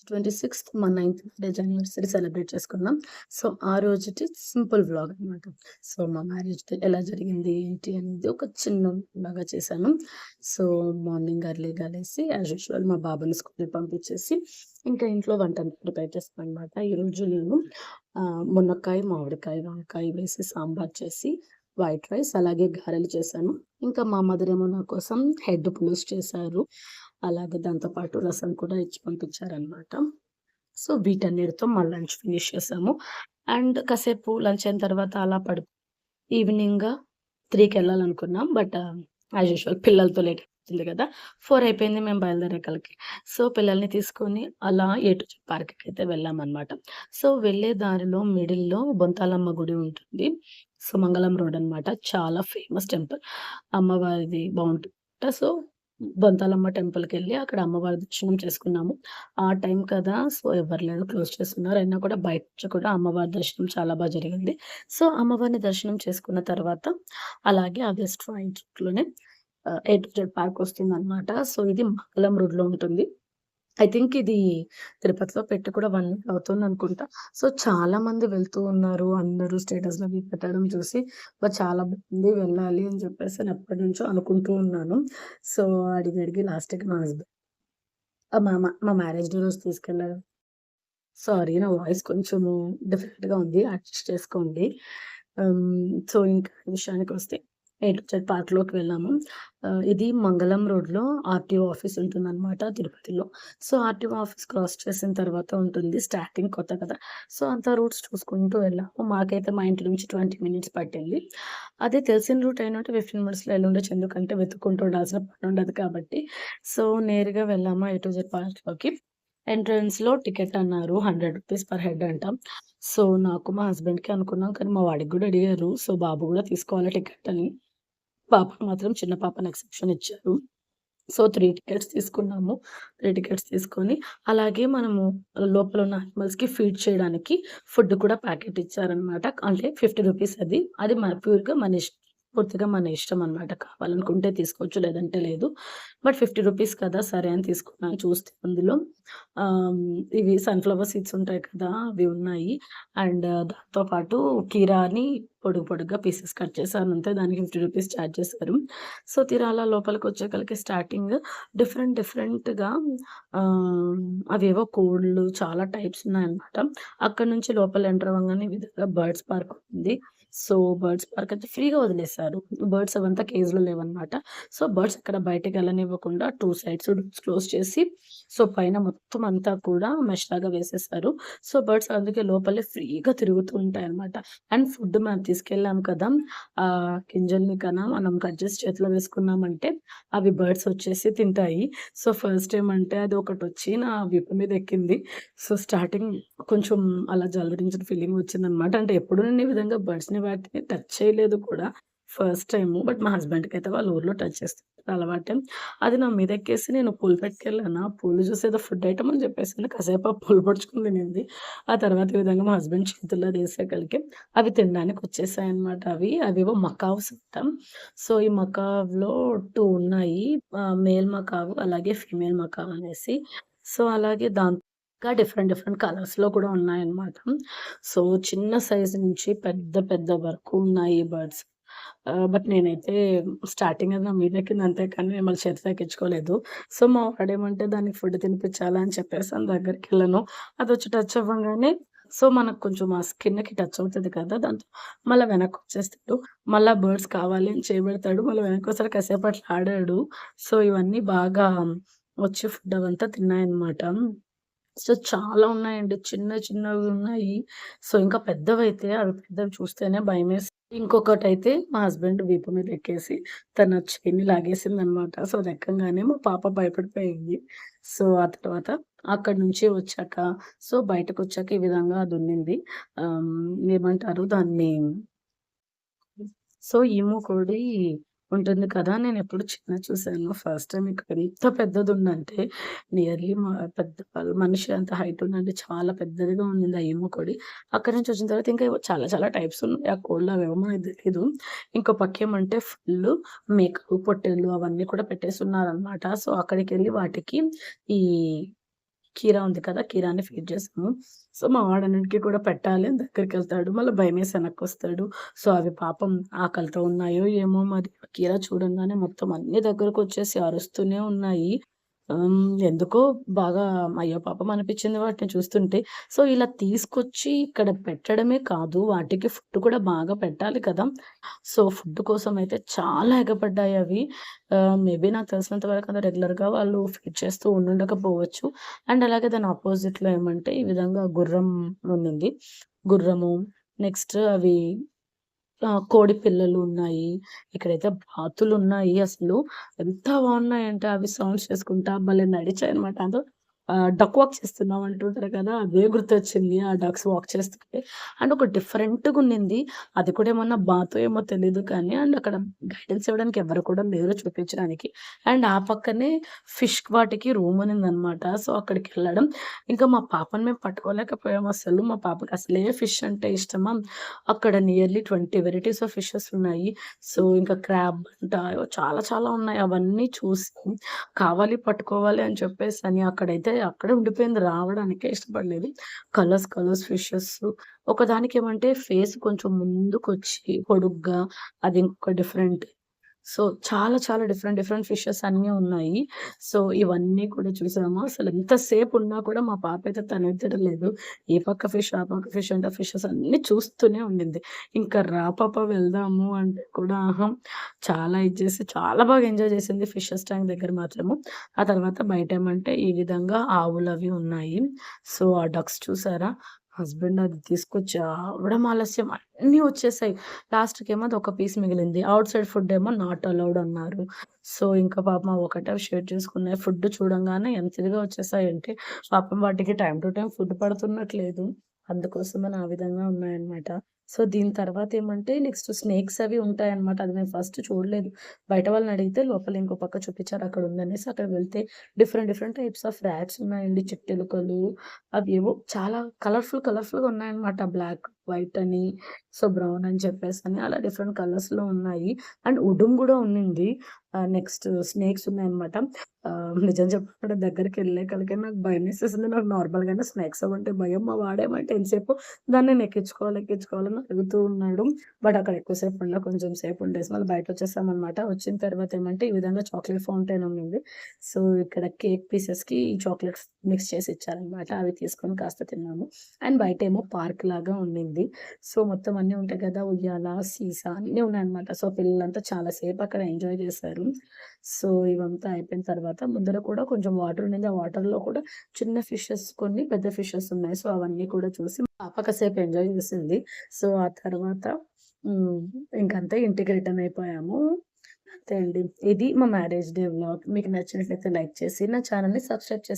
26థ్ మా 9th marriage anniversary celebrate చేసుకున్నాం. So, ఆ రోజుటి సింపుల్ వ్లాగ్ అనమాట. సో, మా మ్యారేజ్ డే ఎలా జరిగింది, ఏంటి అనేది ఒక చిన్న లాగా చేశాను. సో, మార్నింగ్ ఎర్లీగా లేసి యాజ్ యూజువల్ మా బాబుని స్కూల్‌కి పంపించేసి, ఇంకా ఇంట్లో వంటంతా ప్రిపేర్ చేశాననమాట. ఈరోజు నేను మునక్కాయ, మామిడికాయ, వంకాయ వేసి సాంబార్ చేసి, వైట్ రైస్ అలాగే గారెలు చేశాను. ఇంకా మా మదర్ ఏమో నా కోసం హెడ్ పులుసు చేశారు. అలాగే దాంతో పాటు రసం కూడా ఇచ్చి పంపించారనమాట. సో, వీటన్నిటితో మా లంచ్ ఫినిష్ చేసాము. అండ్ కాసేపు లంచ్ అయిన తర్వాత అలా ఈవినింగ్ 3కెళ్ళాలనుకున్నాం. బట్ యాజ్ యూజువల్ పిల్లలతో లేట్ అవుతుంది కదా! 4 అయిపోయింది మేము బయలుదేరేకలకి. సో, పిల్లల్ని తీసుకొని అలా ఏ టు జెడ్ పార్క్‌కైతే వెళ్ళామనమాట. సో, వెళ్ళే దారిలో మిడిల్‌లో బొంతాలమ్మ గుడి ఉంటుంది. సో, మంగళం రోడ్ అనమాట. చాలా ఫేమస్ టెంపుల్. అమ్మవారిది బావుంటుందట. సో, బొంతాలమ్మ టెంపుల్‌కెళ్ళి అక్కడ అమ్మవారి దర్శనం చేసుకున్నాము. ఆ టైం కదా! సో, ఎవ్వరు లేరు. క్లోజ్ చేసున్నారు. అయినా కూడా బయట నుంచి కూడా అమ్మవారి దర్శనం చాలా జరిగింది. సో, అమ్మవారిని దర్శనం చేసుకున్న తర్వాత అలాగే ఆ వెస్ట్ పాయింట్ రూట్‌లోనే ఏ టు జెడ్ పార్క్ వస్తుందనమాట. సో, ఇది మంగళం రోడ్‌లో ఉంటుంది. ఐ థింక్ ఇది తిరుపతిలో పెట్టి కూడా 1 వీక్ అవుతుందనుకుంటా. సో, చాలా మంది వెళ్తూ ఉన్నారు. అందరూ స్టేటస్‌లు అవి పెట్టడం చూసి చాలా బాగుంది వెళ్ళాలి అని చెప్పేసి నేను ఎప్పటినుంచో అనుకుంటూ ఉన్నాను. సో, అడిగి అడిగి లాస్ట్‌కి మా హస్బెండ్ మా మ్యారేజ్ డే రోజు తీసుకెళ్లారు. సారీ నా వాయిస్ కొంచెము డిఫరెంట్‌గా ఉంది. అడ్జస్ట్ చేసుకోండి. సో, ఇంకా విషయానికొస్తే ఏ టు జెడ్ పార్క్‌లోకి వెళ్ళాము. ఇది మంగళం రోడ్‌లో ఆర్‌టీఓ ఆఫీస్ ఉంటుందనమాట తిరుపతిలో. సో, ఆర్‌టీఓ ఆఫీస్ క్రాస్ చేసిన తర్వాత ఉంటుంది. స్టార్టింగ్ కొత్త కదా! సో, అంతా రూట్స్ చూసుకుంటూ వెళ్ళాము. మాకైతే మా ఇంటి నుంచి 20 మినిట్స్ పట్టింది. అదే తెలిసిన రూట్ అయినుంటే 15 మినిట్స్‌లో ఎళ్ళుండొచ్చు. ఎందుకంటే వెతుక్కుంటూ ఉండాల్సిన పనుండదు కాబట్టి. సో, నేరుగా వెళ్ళామా ఏ టు జెడ్ పార్క్‌లోకి. ఎంట్రన్స్‌లో టికెట్ అన్నారు. రూ. 100 పర్ హెడ్ అంట. సో, నాకు మా హస్బెండ్‌కి అనుకున్నాం. కానీ మా వాడికి గూడా అడిగారు. సో, బాబు గూడా తీసుకోవాలి టికెట్ అని. పాపకి మాత్రం చిన్న పాపని ఎక్సెప్షన్ ఇచ్చారు. సో, 3 టికెట్స్ తీసుకున్నాము. 3 టికెట్స్ తీసుకొని అలాగే మనము లోపలున్న యానిమల్స్‌కి ఫీడ్ చేయడానికి ఫుడ్ కూడా ప్యాకెట్ ఇచ్చారనమాట. అంటే రూ. 50 అది. అది ప్యూర్‌గా మన పూర్తిగా మన ఇష్టం అనమాట. కావాలనుకుంటే తీసుకోవచ్చు. లేదంటే లేదు. బట్ రూ. 50 కదా! సరే అని తీసుకున్నాను. చూస్తే అందులో ఆహ్, ఇవి సన్‌ఫ్లవర్ సీడ్స్ ఉంటాయి కదా! అవి ఉన్నాయి. అండ్ దాంతో పాటు కీరా అని పొడుగ్గా పీసెస్ కట్ చేశాను అంతే. దానికి రూ. 50 చార్జ్ చేశారు. సో, తీరా అలా లోపలికొచ్చేకలకి స్టార్టింగ్ డిఫరెంట్‌గా ఆహ్, అవేవో కోళ్ళు చాలా టైప్స్ ఉన్నాయన్నమాట. అక్కడి నుంచి లోపల ఎంటర్ అవ్వంగానే ఈ విధంగా బర్డ్స్ పార్క్ ఉంది. సో, బర్డ్స్ పార్క్ అయితే ఫ్రీగా వదిలేశారు. బర్డ్స్ అవంతా కేజ్‌లో లేవన్నమాట. సో, బర్డ్స్ ఎక్కడ బయటికెళ్ళనివ్వకుండా 2 సైడ్స్ డోర్స్ క్లోజ్ చేసి, సో, పైన మొత్తం అంతా కూడా మెష్ లాగా వేసేశారు. సో, బర్డ్స్ అందుకే లోపలే ఫ్రీగా తిరుగుతూ ఉంటాయన్నమాట. అండ్ ఫుడ్ మనం తీసుకెళ్ళాం కదా! గింజల్ని మనం కట్ చేసి చేతిలో వేసుకున్నామంటే అవి బర్డ్స్ వచ్చేసి తింటాయి. సో, ఫస్ట్ టైమ్ అంటే అది ఒకటొచ్చి నా వీపు మీద ఎక్కింది. సో, స్టార్టింగ్ కొంచెం అలా జలదరించిన ఫీలింగ్ వచ్చిందనమాట. అంటే ఎప్పుడు నేను ఈ విధంగా బర్డ్స్‌ని వాటిని టచ్ చేయలేదు కూడా. First time. బట్ మా హస్బెండ్‌కయితే వాళ్ళ ఊర్లో టచ్ చేస్తే అలవాటే. అది నా మీదెక్కేసి నేను పూలు పట్టుకెళ్ళాను. ఆ పూలు చూసి ఏదో ఫుడ్ ఐటెమ్ అని చెప్పేసింది. కాసేపు ఆ పూలు పొడుచుకొని తినింది. ఆ తర్వాత ఈ విధంగా మా హస్బెండ్ చేతుల్లో తీసేకలికి అవి తినడానికి వచ్చేసాయన్నమాట అవి. అవేవో మకావ్స్ అంట. సో, ఈ మకావ్‌లో 2 ఉన్నాయి. మేల్ మకావ్ అలాగే ఫీమేల్ మకావ్ అనేసి. సో, అలాగే ఇంకా డిఫరెంట్ కలర్స్‌లో కూడా ఉన్నాయన్నమాట. సో, చిన్న సైజ్ నుంచి పెద్ద వరకు ఉన్నాయి బర్డ్స్. బట్ నేనైతే స్టార్టింగ్ అది నా మీదెక్కింది అంతే కానీ నేను మళ్ళీ చేతిలో ఎక్కించుకోలేదు. సో, మా వాడేమంటే దానికి ఫుడ్ తినిపించాలా అని చెప్పేసి అని దగ్గరికెళ్ళాను. అదొచ్చి టచ్ అవ్వంగానే సో, మనకు కొంచెం ఆ స్కిన్‌కి టచ్ అవుతది కదా! దాంతో మళ్ళా వెనక్కొచ్చేస్తాడు. మళ్ళా బర్డ్స్ కావాలి అని చేయబెడతాడు. మళ్ళీ వెనక్కోసారి కాసేపు అట్లా ఆడాడు. సో, ఇవన్నీ బాగా వచ్చి ఫుడ్ అవంతా తిన్నాయన్నమాట. సో, చాలా ఉన్నాయండి. చిన్నవి ఉన్నాయి. సో, ఇంకా పెద్దవైతే అవి పెద్దవి చూస్తేనే భయమేసి ఇంకొకటైతే మా హస్బెండ్ వీపు మీద ఎక్కేసి తన చైన్‌ని లాగేసిందనమాట. సో, అది ఎక్కంగానే మా పాప భయపడిపోయింది. సో, ఆ తర్వాత అక్కడి నుంచి వచ్చాక సో, బయటకొచ్చాక ఈ విధంగా అదుండింది. ఏమంటారు దాన్ని సో, ఈము కోడి ఉంటుంది కదా! నేనెప్పుడు చిన్నది చూసాను. ఫస్ట్ టైమ్ ఇక్కడ ఎంత పెద్దదుందంటే నియర్లీ మనిషి అంత హైట్ ఉందండి. చాలా పెద్దదిగా ఉండింది ఆ ఈము కోడి. అక్కడి నుంచి వచ్చిన తర్వాత ఇంకా చాలా టైప్స్ ఉన్నాయి. ఆ కోళ్ళు అవేమో మనకు తెలీదు. ఇంకో పక్కేమంటే ఫుల్లు మేకలు, పొట్టేళ్ళు అవన్నీ కూడా పెట్టేసున్నారనమాట. సో, అక్కడికెళ్ళి వాటికి ఈ కీరా ఉంది కదా! కీరాని ఫీడ్ చేసాము. సో, మా వాడన్నిటికి కూడా పెట్టాలి అని దగ్గరికెళ్తాడు. మళ్ళీ భయమేసి వెనక్కొస్తాడు. సో, అవి పాపం ఆకలితో ఉన్నాయో ఏమో మరి కీరా చూడంగానే మొత్తం అన్నీ దగ్గరకొచ్చేసి అరుస్తూనే ఉన్నాయి. ఎందుకో బాగా అయ్యో పాపం అనిపించింది వాటిని చూస్తుంటే. సో, ఇలా తీసుకొచ్చి ఇక్కడ పెట్టడమే కాదు, వాటికి ఫుడ్ కూడా బాగా పెట్టాలి కదా! సో, ఫుడ్ కోసమయితే చాలా ఎగపడ్డాయవి. మేబీ నాకు తెలిసినంత వరకైతే రెగ్యులర్‌గా వాళ్ళు ఫీడ్ చేస్తూ ఉండుండకపోవచ్చు. అండ్ అలాగే దాని అపోజిట్‌లో ఏమంటే ఈ విధంగా గుర్రం ఉండింది. గుర్రము, నెక్స్ట్ అవి కోడి పిల్లలు ఉన్నాయి. ఇక్కడైతే బాతులున్నాయి అసలు. ఎంత బాగున్నాయంటే అవి సౌండ్స్ చేసుకుంటా భలే నడిచాయన్నమాట. డక్ వాక్ చేస్తున్నాం అంటుంటారు కదా! అదే గుర్తొచ్చింది. ఆ డక్స్ వాక్ చేస్తుంటే. అండ్ ఒక డిఫరెంట్‌గుండింది. అది కూడా ఏమన్నా బాతో ఏమో తెలీదు కానీ అండ్ అక్కడ గైడెన్స్ ఇవ్వడానికి ఎవరు కూడా లేరు చూపించడానికి. అండ్ ఆ పక్కనే ఫిష్ వాటికి రూమ్ ఉన్నిందనమాట. సో, అక్కడికెళ్ళడం ఇంకా మా పాపని మేము పట్టుకోలేకపోయాం అసలు. మా పాపకి అసలే ఫిష్ అంటే ఇష్టమా. అక్కడ నియర్లీ 20 వెరైటీస్ ఆఫ్ ఫిషెస్ ఉన్నాయి. సో, ఇంకా క్రాబ్ అంట చాలా చాలా ఉన్నాయి. అవన్నీ చూసి కావాలి పట్టుకోవాలి అని చెప్పేసని అక్కడే ఉండిపోయింది. రావడానికే ఇష్టపడలేదు. కలర్స్ ఫిషెస్ ఒకదానికేమంటే ఫేస్ కొంచెం ముందుకొచ్చి పొడుగ్గా అది ఇంకొక డిఫరెంట్. సో, చాలా చాలా డిఫరెంట్ ఫిషెస్ అన్నీ ఉన్నాయి. సో, ఇవన్నీ కూడా చూసాము. అసలు ఎంత సేపున్నా కూడా మా పాపైతే తనిద్రలేదు. ఈ పక్క ఫిష్, ఆ పక్క ఫిష్ అంటే ఫిషెస్ అన్నీ చూస్తూనే ఉండింది. ఇంకా రా పాప వెళ్దాము అంటే కూడా అహా! చాలా ఇది చేసి చాలా బాగా ఎంజాయ్ చేసింది ఫిషెస్ ట్యాంక్ దగ్గర మాత్రము. ఆ తర్వాత బయటేమంటే ఈ విధంగా ఆవులవి ఉన్నాయి. సో, ఆ డక్స్ చూసారా? హస్బెండ్ అది తీసుకొచ్చి రావడం ఆలస్యం అన్నీ వచ్చేసాయి. లాస్ట్‌కేమో అదొక పీస్ మిగిలింది. ఔట్ సైడ్ ఫుడ్ ఏమో నాట్ అలౌడ్ అన్నారు. సో, ఇంకా పాపం అవి ఒకటే షేర్ చేసుకున్నాయి. ఫుడ్ చూడంగానే ఎంత ఇదిగా వచ్చేసాయంటే, పాపం వాటికి టైమ్ టు టైమ్ ఫుడ్ పడుతున్నట్లేదు. అందుకోసమని ఆ విధంగా ఉన్నాయన్నమాట. సో, దీని తర్వాతేమంటే నెక్స్ట్ స్నేక్స్ అవి ఉంటాయన్నమాట. అది మేము ఫస్ట్ చూడలేదు. బయట వాళ్ళని అడిగితే లోపల ఇంకో పక్క చూపిచ్చారు అక్కడుందనేసి అక్కడికి వెళ్తే డిఫరెంట్ టైప్స్ ఆఫ్ రాట్స్ ఉన్నాయండి. చిట్టెలుకలు అవేవో చాలా కలర్‌ఫుల్‌గా ఉన్నాయన్నమాట. బ్లాక్, వైట్ అని, సో, బ్రౌన్ అని చెప్పేసని అలా డిఫరెంట్ కలర్స్‌లో ఉన్నాయి. అండ్ ఉడుం గూడా ఉన్నింది. నెక్స్ట్ స్నేక్స్ ఉన్నాయన్నమాట. నిజం చెప్పాలంటే దగ్గరికెళ్ళేకలికే నాకు భయమేసేసింది. నాకు నార్మల్‌గానే స్నేక్స్ అవంటే భయం. మా వాడేమంటే ఎంతసేపు దాన్ని నేను ఎక్కించుకోవాలని అడుగుతూ ఉన్నాడు. బట్ అక్కడ ఎక్కువ సేపు కొంచెం సేపు ఉండేసి మళ్ళీ బయటొచ్చేసామన్నమాట. వచ్చిన తర్వాత ఏమంటే ఈ విధంగా చాక్లేట్ ఫౌంటైన్ ఉన్నింది. సో, ఇక్కడ కేక్ పీసెస్‌కి ఈ చాక్లేట్స్ మిక్స్ చేసి ఇచ్చారన్నమాట. అవి తీసుకొని కాస్త తిన్నాము. అండ్ బయటేమో పార్క్ లాగా ఉండింది. సో, మొత్తం అన్నీ ఉంటాయి కదా! ఉయ్యాల, సీసా అన్నీ ఉన్నాయన్నమాట. సో, పిల్లలంతా చాలా సేపు అక్కడ ఎంజాయ్ చేశారు. సో, ఇవంతా అయిపోయిన తర్వాత ముందర కూడా కొంచెం వాటర్ ఉండింది. ఆ వాటర్‌లో కూడా చిన్న ఫిషెస్ కొన్ని, పెద్ద ఫిషెస్ ఉన్నాయి. సో, అవన్నీ కూడా చూసి పాప కాసేపు ఎంజాయ్ చేసింది. సో, ఆ తర్వాత హ్మ్. ఇంకంతే ఇంటికి రిటర్న్ అయిపోయాము. అంతే అండి. ఇది మా మ్యారేజ్ డే వ్లాగ్. మీకు నచ్చినట్లయితే లైక్ చేసి నా ఛానెల్‌ని సబ్స్క్రైబ్ చేసుకోండి.